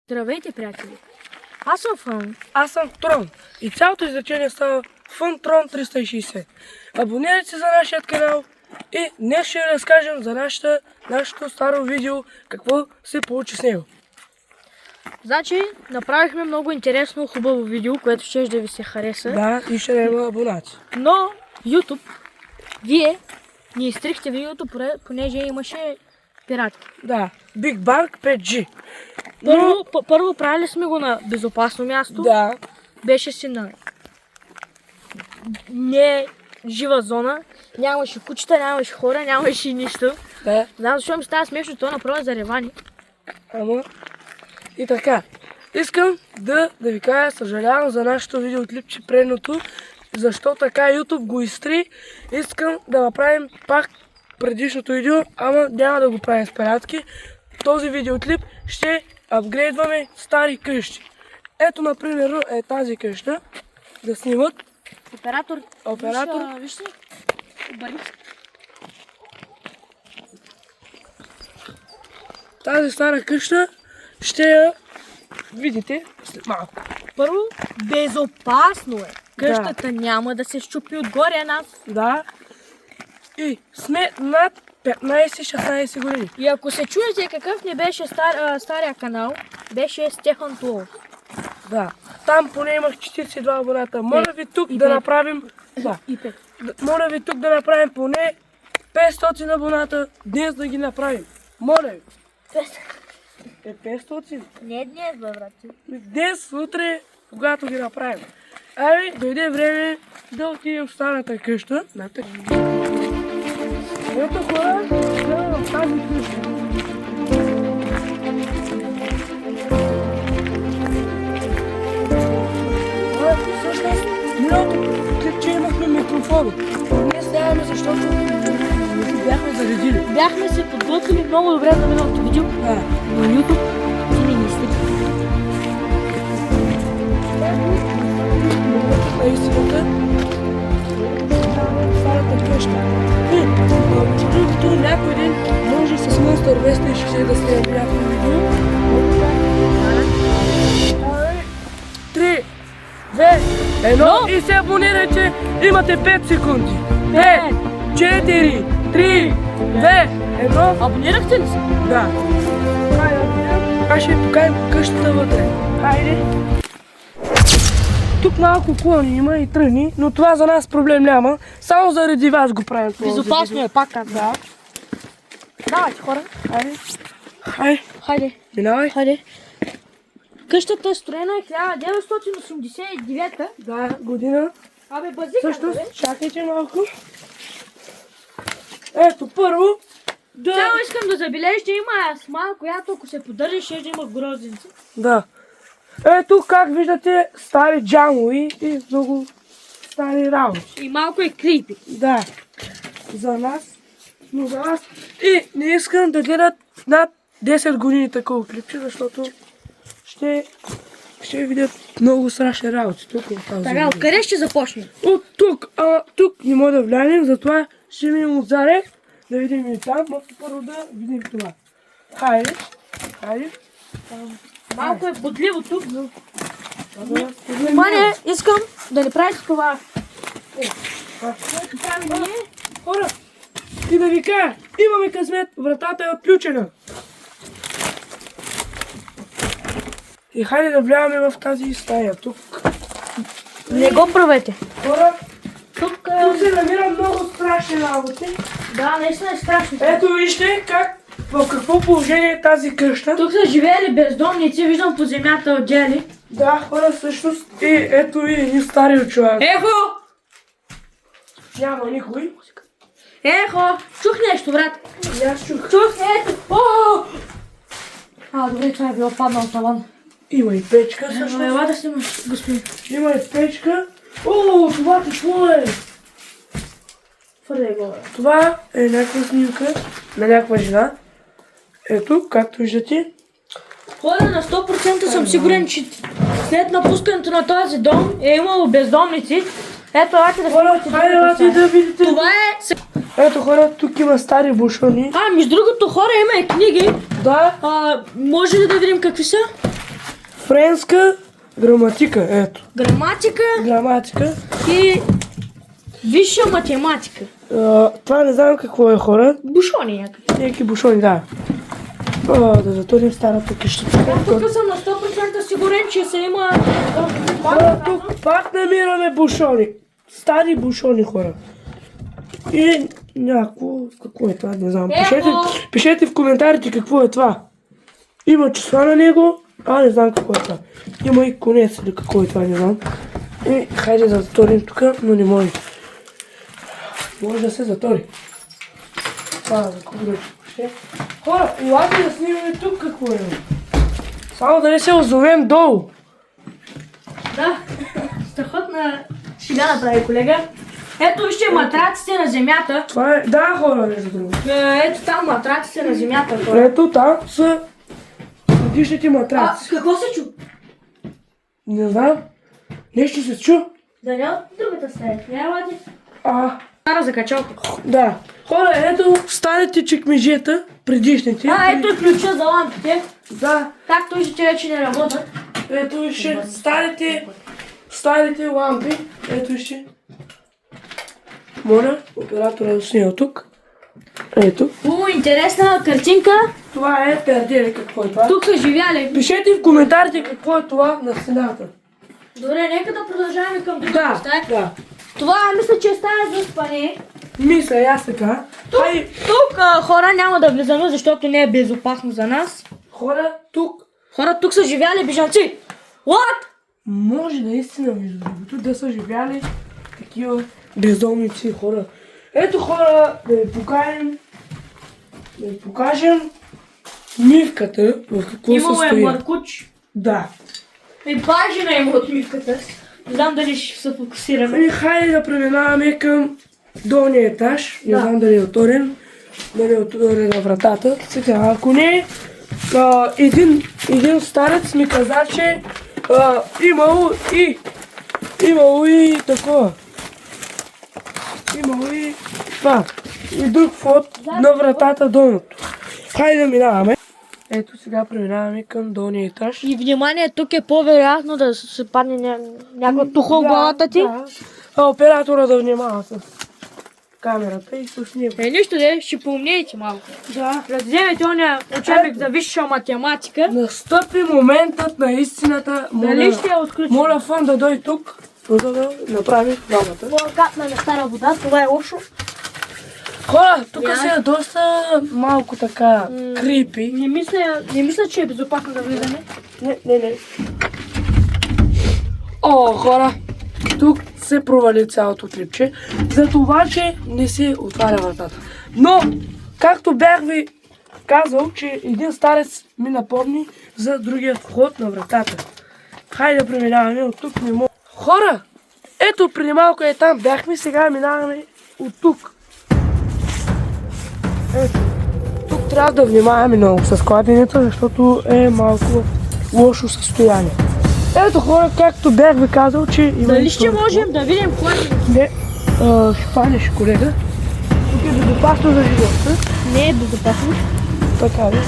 Здравейте, приятели! Аз съм Фън. Аз съм Трон и цялото изречение става Фън Трон 360. Абонирайте се за нашия канал и днес ще разкажем за нашето старо видео, какво се получи с него. Значи, направихме много интересно, хубаво видео, което ще да ви се хареса. Да, и ще има абонати. Но YouTube, вие ни изтрихте видеото, понеже имаше пиратки. Да, Big Bang 5G. Първо правили сме го на безопасно място. Да, Беше си на не жива зона. Нямаше кучета, нямаше хора, нямаше нищо. да, Знам защо ми става смешно, то направо за ревани. ама и така. Искам да ви кажа, съжалявам за нашето видеоклипче предното, защо така YouTube го изтри. Искам да направим пак предишното видео, ама няма да го правим с пиратки. Този видеоклип ще апгрейдваме стари къщи. Ето, например, е тази къща да снимат. Оператор. Вижте. Тази стара къща ще я видите след малко. Първо, безопасно е. Къщата няма да се щупи отгоре нас. Да. И сме над 15-16 години. И ако се чуете какъв не беше стария канал, беше Стефан Плов. Да. Там поне имах 42 абоната. Моля ви тук да направим... Да. И 5. Моля ви тук да направим поне 500 абоната. Днес да ги направим. Моля ви. 500? Не днес, бе, брат. Днес, утре, когато ги направим. Ами, дойде време да отидем в старата къща. Ето, хора, гледам в тази къща. Всъщност, миналото клипче имахме микрофон. Днес нямаме, защото бяхме заредили. Бяхме се подготвили много добре за миналото видео, Да. но YouTube си не ни стига. На истината, старата къща. И, между другото, някой ден може с Monster 260 да снимем някакво видео. 3, 2, 1 и се абонирайте. Имате 5 секунди. 5, 4, 3, 2, 1. Абонирахте ли се? Да. Аз ще ви покажем къщата вътре. Хайде. Тук малко клони има и тръни, но това за нас проблем няма. Само заради вас го правим. Безопасно е, пак казвам. Да. Давайте, хора. Хайде. Хайде. Хайде. Минавай. Хайде. Къщата е строена 1989-та. Да, година. Абе, базика, Също, бе. чакайте малко. Ето, първо. Само искам да забележите, има смал, която ако се поддържа, ще има грозденци. Да. Ето, как виждате, стари джамови и много стари работи. И малко е крипи. Да. За нас. Но за вас. И не искам да гледат над 10 години такова клипче, защото ще видят много страшни работи тук в тази Така, видео. откъде ще започнем? От тук, тук не може да влянем, затова ще минем отзаре, да видим и там, но първо да видим това. Хайде, хайде. Малко е бодливо тук, но... Внимание! Внимание, искам да не правите това. Което правим ние. Хора, и да ви кажа, имаме късмет, вратата е отключена. И хайде да вляваме в тази стая, тук. Не го правете. Хора, Тук тук се намира много страшни работи. Да, наистина е страшно. Ето вижте в какво положение е тази къща. Тук са живеели бездомници, виждам по земята отдели. Да, хора, всъщност. И ето и един стари човек. Ехо! Няма никой. Ехо! Чух нещо, брат. И аз чух. Чух, ето! О! Добре, това е било паднал таван. Има и печка Ела всъщност. да снимаш, господин. Има и печка. О, това какво е? Твърде го. Това е някаква снимка на някаква жена. Ето, както виждате. Хора, на 100% съм сигурен, че след напускането на този дом е имало бездомници. Ето, елате да Хора, хайде лати да видите. Това е... Ето хора, тук има стари бушони. Между другото, хора, има и книги. Да. Може ли да видим какви са? френска граматика, ето. Граматика и висша математика. Това не знам какво е, хора. Бушони някакви. Някакви бушони, да. Да затворим старата къща. Тук съм на 100% сигурен, че се има... Тук пак намираме бушони. Стари бушони, хора. И някакво... Какво е това? Не знам. Пишете в коментарите какво е това. Има числа на него. Не знам какво е това. Има и конец или какво е това, не знам. И хайде да затворим тук, но не може. Може да се затвори. Това за кубрече. Хора, елате да снимаме тук какво е. Само да не се озовем долу. Да, страхотна шега направи колега. Ето вижте матраците на земята. Това е... Да, хора, между другото. Ето там матраците на земята. Хора. Ето там са предишните матраци. Какво се чу? Не знам. Нещо се чу. Да не от другата стая. Не елате. Стара закачалка. Да. Хора, ето старите чекмеджета, предишните. Ето и ключа за лампите. Да. Както виждате вече не работят. Ето вижте старите лампи. Ето вижте. Моля, оператора да снима тук. Ето. Интересна картинка. Това е перделе, какво е това. Тук са живяли. Пишете в коментарите какво е това на стената. Добре, нека да продължаваме към другата стая. Да. Това мисля, че е стая за спане. Мисля, аз така. Тук хора няма да влизаме, защото не е безопасно за нас. Хора, тук са живяли бежанци. What? Може наистина, между другото, да са живяли такива бездомници хора. Ето хора, да ви покажем мивката, в какво се Имало стои. е маркуч. Да. И бажена има от мивката. Не знам дали ще се фокусираме. И хайде да преминаваме към долния етаж. Не знам дали е отворен. Дали е отворена вратата. Сега, ако не, един старец ми каза, че имало и такова. Имало и това. И друг вход на вратата долното. Хайде да минаваме. Ето сега преминаваме към долния етаж. И внимание, тук е по-вероятно да се падне някаква туха в главата ти. Да. Оператора да внимава с камерата и с снима. Нищо де, ще поумнеете малко. Да. Да вземете оня учебник за висша математика. Настъпи моментът на истината. Дали ще я отключим? Моля фон да дойде тук, за да направи двамата. Това капна на стара вода, това е лошо. Хора, тук се е доста малко така крипи. Не мисля, че е безопасно да влизаме. Не. Хора, тук се провали цялото клипче, за това, че не се отваря вратата. Но, както бях ви казал, че един старец ми напомни за другия вход на вратата. Хайде да преминаваме от тук. Хора, ето преди малко е там бяхме, сега минаваме от тук. Ето, тук трябва да внимаваме много с кладенето, защото е малко в лошо състояние. Ето хора, както бях ви казал, че има... Дали ще можем да видим кладенето? Не, ще паднеш, колега. Тук е безопасно за живота. Не е безопасно. Така ли?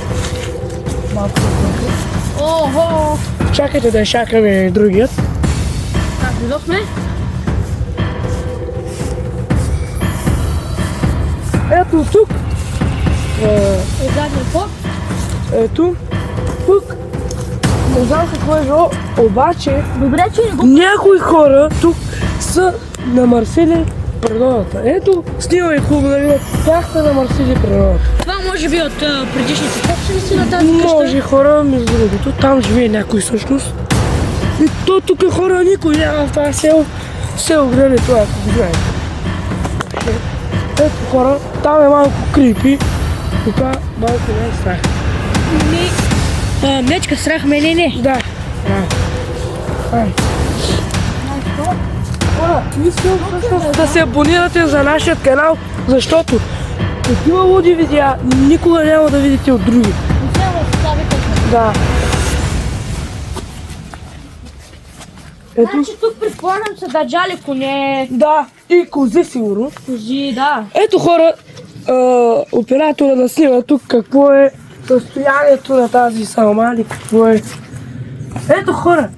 Малко да. Охо! Чакайте да изчакаме другият. Так, дойдохме. Ето тук. Задния вход. Ето. Тук. Не знам какво е било, обаче Добре, че не го... някои хора тук са намърсили природата. Ето, снимай хубаво да видят как са намърсили природата. Това може би от предишните собственици на тази къща. Може хора, между другото, там живее някой всъщност. И то тук хора никой няма в това село. Село гледа това, ако го знаете. Ето хора, там е малко крипи. И това малко не е страх. Мечка страх мене не. Да. Хора, искам всъщност да се абонирате за нашия канал, защото такива луди видеа никога няма да видите от други. Да. Ето. Значи тук предполагам са държали коне. Да, и кози сигурно. Кози, да. Ето хора, оператора да снима тук какво е състоянието на тази салма или какво е Ето хора,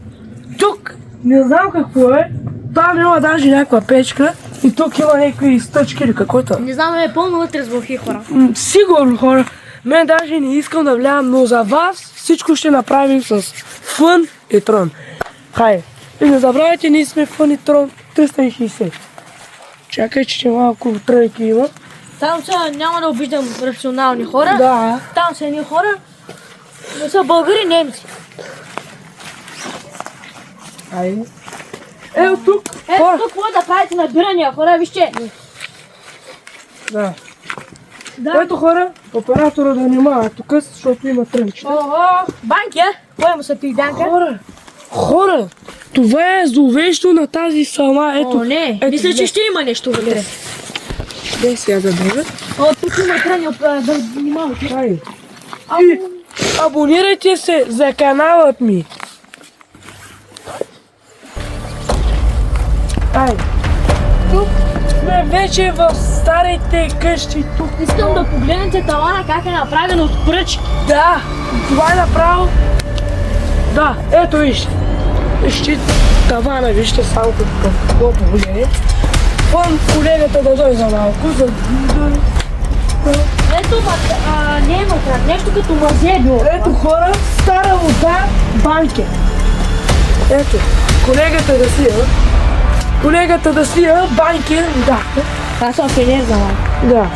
тук не знам какво е, там има даже някаква печка и тук има някакви стъчки или каквото. Не знам, е пълно вътре с бълхи хора. Сигурно хора, мен даже не искам да влявам, но за вас всичко ще направим с фън и трон. Хайде, и не забравяйте, ние сме фън и трон 360. Чакай, че малко тройки има. Там са, няма да обиждам рационални хора. Да. Там са едни хора, не са българи, немци. Айде. Ето тук, Ето хора. тук може да правите набирания, хора, вижте. Да. Да. Ето хора, оператора да внимава тук, защото има трънчета. Ого, банки, кой му са пи банка? Хора, това е зловещо на тази салма. Ето, О, не, ето, мисля, че гледай. ще има нещо вътре. Дай сега да бъде. О, тук има тръни, да внимавате. Хайде. И абонирайте се за каналът ми. Айде. Тук сме вече в старите къщи. Тук Искам да погледнете талана как е направен от пръчки. да, това е направо. Да, ето вижте. Вижте тавана, вижте само какво положение. Фон колегата да дойде за малко, за да... Ето, не е матрак, нещо като мазе е било. Ето хора, стара вода, банки. Ето, колегата да сия. Колегата да сия, банки, да. Аз съм фенер за малко. Да.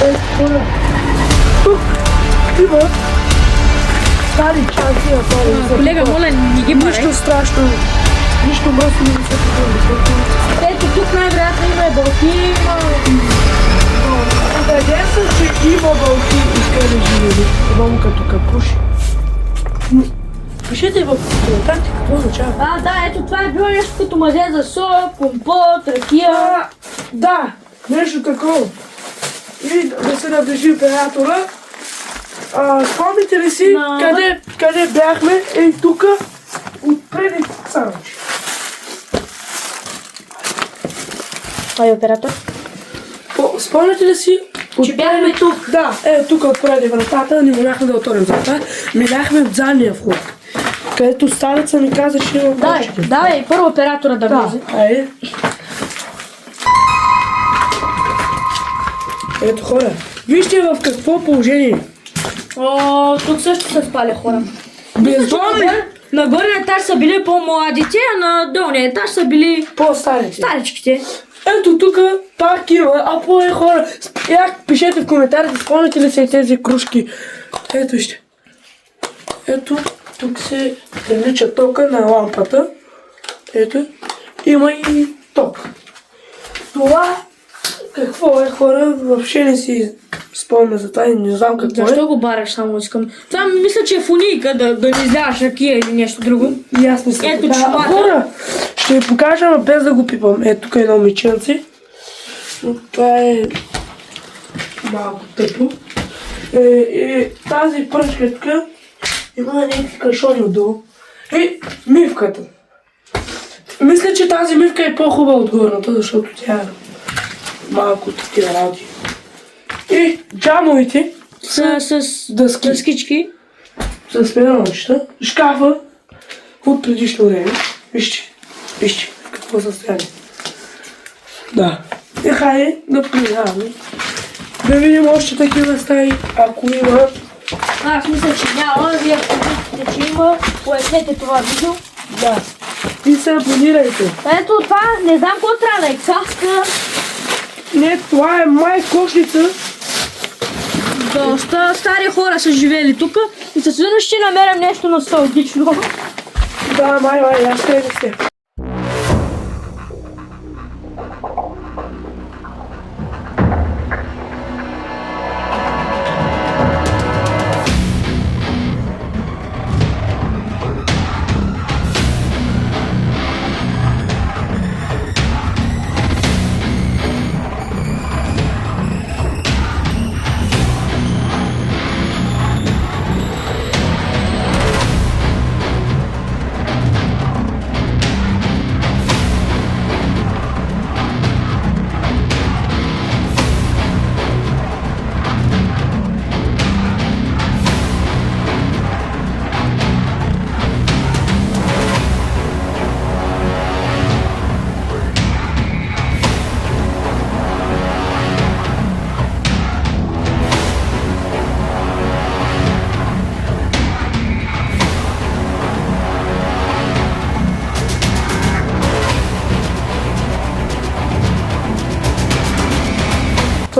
Ето хора. Тук има стари чанти на това. Колега, моля, не ги парай. Нищо страшно. Нищо мъсно не се подобри. Ето, тук най-вероятно има бълки, има... Убеден съм, че има вълки и живели. Вам като капуши. Пишете в коментарите какво означава. Да, ето това е било нещо като мазе за соя, компот, ракия. Да, нещо такова. И да се наближи оператора. Спомните ли си къде бяхме? Ей тук, отпреди Санчи. Ай, оператор. Спомняте ли си? Че бяхме тук. Да, тук отпреди вратата, не можахме да отворим врата. Минахме в задния вход, където стареца ми каза, че има кошки. Давай, първо оператора да влезе. Айде. Ето хора, вижте в какво положение. О, тук също се спали хора. Бездомни. Нагоре на етаж са били по-младите, а на долния етаж са били По-старите. старичките. Ето тук пак има, хора. Пишете в коментарите, спомняте ли се тези кружки. Ето вижте. Ето, тук се прилича тока на лампата. Ето, има и ток. Това какво е, хора, въобще не си спомня за това и не знам какво е. Защо го бараш, само искам? Това мисля, че е фунийка, да не изляваш ракия или нещо друго. И аз мисля, Ето да. чумата. Хора, ще ви покажа, но без да го пипам. Ето тук е едно меченце. Но това е малко тъпо. Тази пръчка тук има някакви кашони отдолу. Мивката. Мисля, че тази мивка е по-хубава от горната, защото тя е малко такива работи. И джамовете С дъски. дъскички. С пеналчета. Шкафа от предишно време. Вижте какво състояние. Да. Хайде да продължаваме. Да видим още такива стаи, ако има. Аз мисля, че няма. Вие ако че има, пояснете това видео. Да. И се абонирайте. Ето това, не знам какво трябва да е каска. Не, това е май кошница. Доста стари хора са живели тук и със сигурност ще намерим нещо носталгично. Да, май, аз ще се.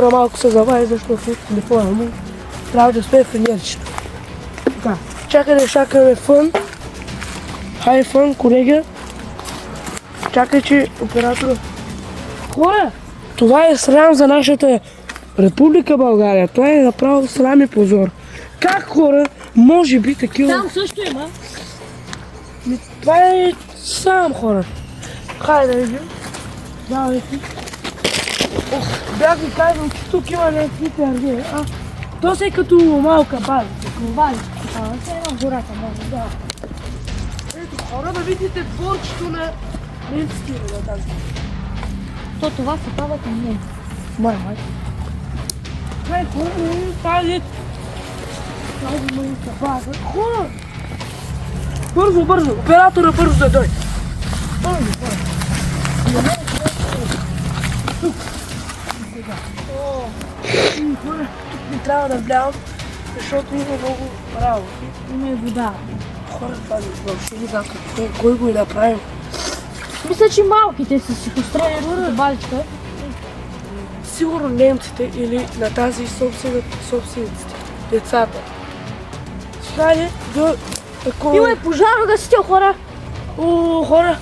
оператора малко се забави, защото телефона му трябва да сме в енергично. Така, чакай да шакаме фън. Хай фън, колега. Чакай, че оператора... Хора, това е срам за нашата Република България. Това е направо срам и позор. Как хора, може би такива... Там също има. Това е сам хора. Хайде да видим. Давайте. Бях ви казал, че тук има някакви търги. То се е като малка базица. Все едно гората може, да. Ето хора да видите дворчето на немски на тази. То това се пават на мен. Май. Хай хора да видим тази малка база. Хора! Бързо! Оператора бързо да дойде. Бързо. Тук. Хора, тук не трябва да влявам, защото има много работи. Има и вода. Хора, това въобще не знам кой го е направил. Мисля, че малките са си построили за баличка. Сигурно немците или на тази собствениците, децата. Хайде да такова... Има и пожарогасител, хора. О, хора,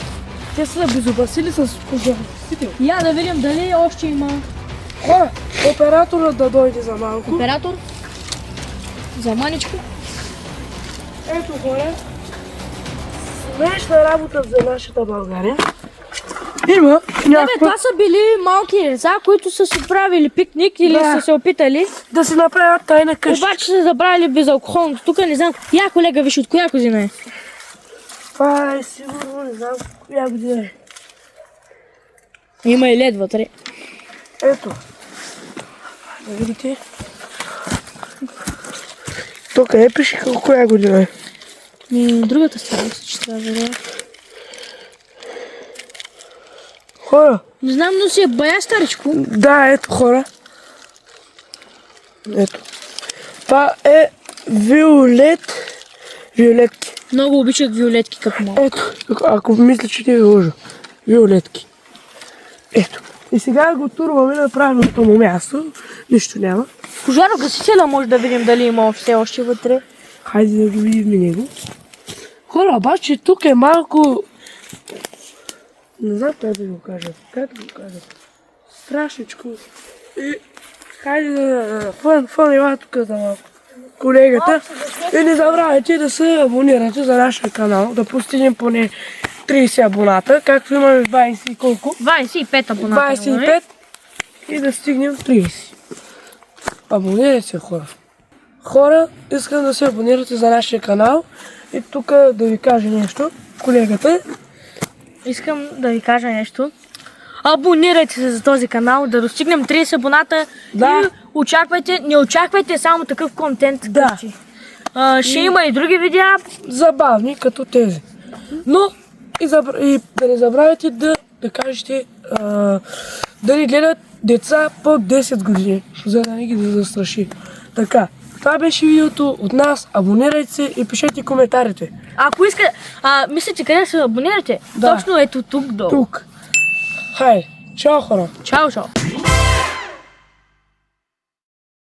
те са безопасили с пожарогасител. Я да видим дали още има. Хора, операторът да дойде за малко. Оператор. За маничка. Ето хора, смешна работа за нашата България. Има някаква... Това са били малки деца, които са си правили пикник или са се опитали. Да си направят тайна къща. Обаче са забравили безалкохолното. Тук не знам. Я, колега, виж от коя година е. Това е сигурно, не знам коя година е. Има и лед вътре. Ето. Да видите. Тук не пише коя година е. Другата страна че трябва да е. Хора. Не знам, но си е бая старичко. Да, ето хора. Ето. Това е виолетки. Много обичах виолетки като малко. Ето, ако мисля, че ти ви лъжа. Виолетки. Ето. И сега го турваме на правилното му място. Нищо няма. Пожарогасителя може да видим дали има все още вътре. Хайде да го видим него. Хора, обаче тук е малко... Не знам как да го кажа. Страшничко. И хайде да... Фън има тук за малко. Колегата. И не забравяйте да се абонирате за нашия канал. Да постигнем поне 30 абоната. Както имаме 20 и колко? 25 абоната. 25 и да стигнем 30. Абонирайте се, хора. Хора, искам да се абонирате за нашия канал. И тук да ви кажа нещо. Колегата. Искам да ви кажа нещо. Абонирайте се за този канал, да достигнем 30 абоната. Да. И не очаквайте само такъв контент. Да. Ще има и други видеа. Забавни като тези. Но и да не забравяйте да кажете да ни гледат деца под 10 години, за да не ги да застраши. Така, това беше видеото от нас. Абонирайте се и пишете коментарите. Ако искате, мислите къде се абонирате? Да. Точно ето тук долу. Тук. Хай, чао хора. Чао.